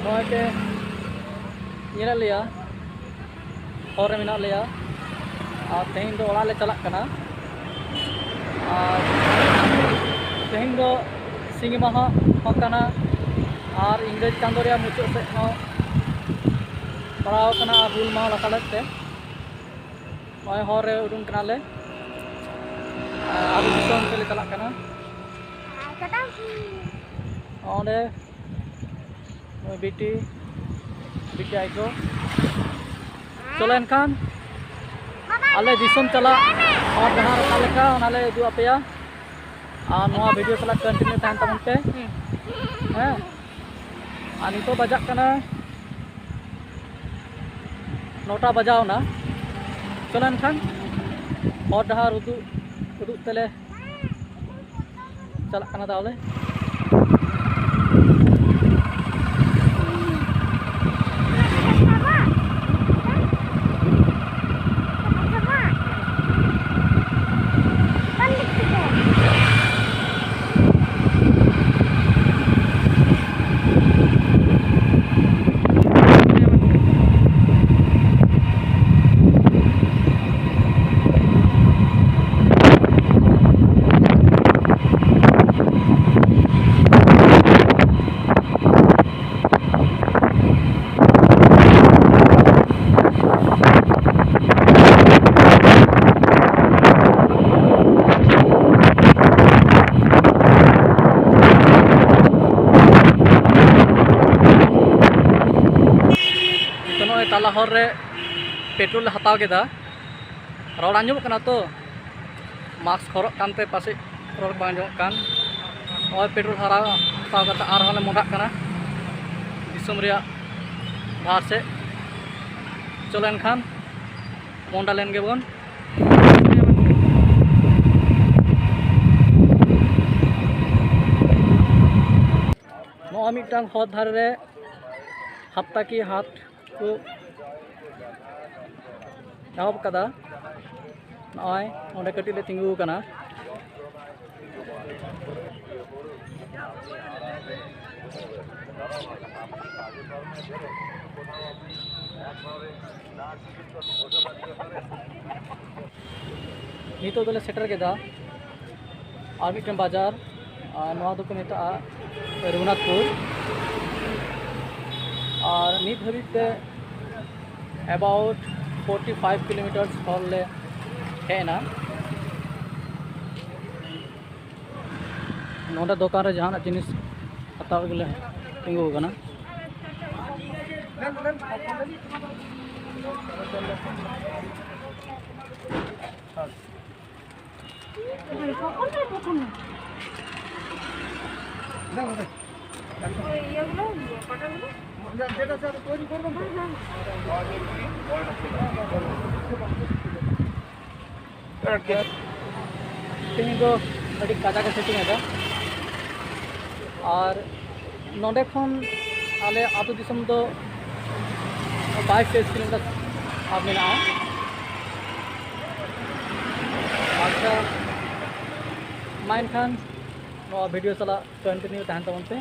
नॉय पे ये लिया और मिना लिया और तेहिं दो ओड़ा ले चलाक कना और तेहिं दो सिंग माहा हो कना और इंग्रेज चांदो रे मुचो से हो पड़ाव कना हुल माहा लसालत ते नॉय हर रे उडुंग कना ले आबु दिसोम से ले चलाक कना ओंडे बीटी आइको चलो एनखान आले दिसोम चला और जहाँ रखा लेका उनाले उदू आपेया और नोआ वीडियो चला कंटिन्यू तहन तबन पे हैं आ नितो बजाक कना 9टा बजाव ना चलो एनखान और डहार उदू तेले चला कना ताहले ताला हर रे पेट्रोल हताव केदा रोड आंजम कना तो मास्क हरक कानते पासे रोड बांग आंजम कान और पेट्रोल हराव हताव कता आर हले मोडा कना दिसम रिया बाहर से चलो एनखान मोंडा लेन गेबन नो मिटटांग हर धारे रे हप्ता की हाथ को एहब कदा नॉय ओंडे कटी ले तिंगू कना नितो दोले सेटर केदा और मिटन बाजार नोआ दो को मेता रघुनाथपुर और नित हबीते अबाउट 45 किलोमीटर हॉल ले हेना नोडा दुकान रे जहां जिनिस हताव गेले तिंगू कना तीन दो अड़ी काजा का सेटिंग है और नोडे खन आले आतु दिसम दो 5 किलोमीटर अब मेना अच्छा माइन खान वीडियो चला कंटिन्यू तहन तबन पे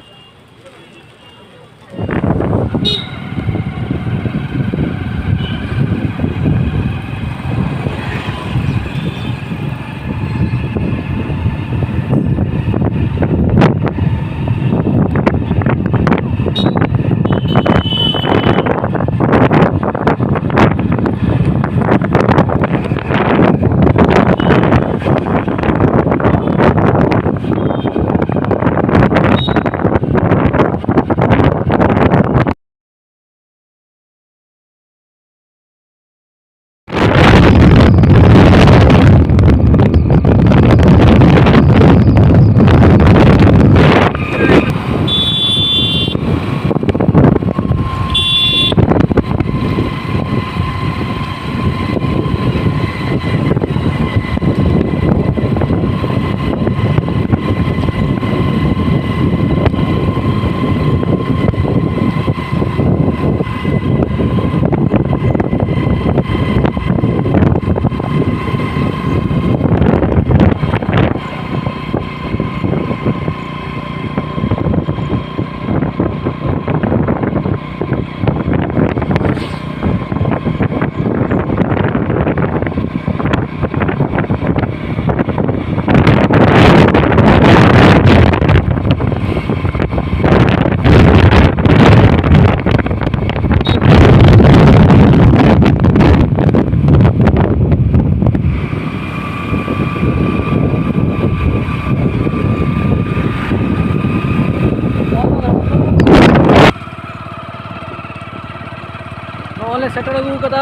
नॉले सेटल अगू कदा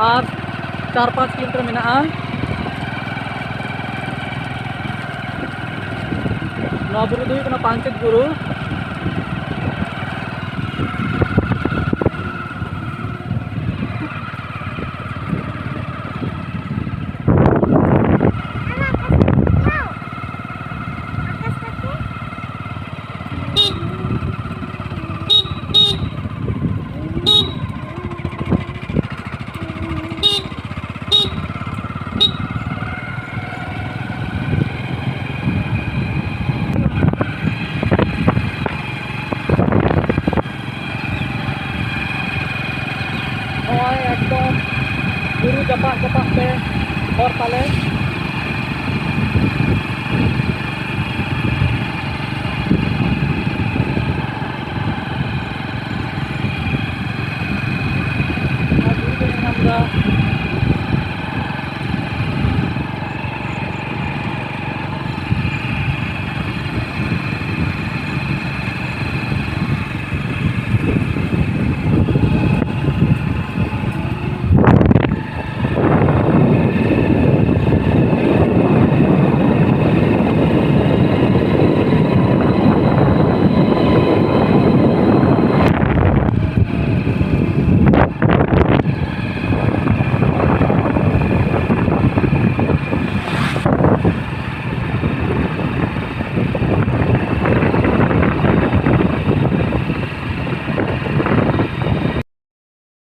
और 4-5 किलोमीटर मेना बुरु दो पांचेत बुरु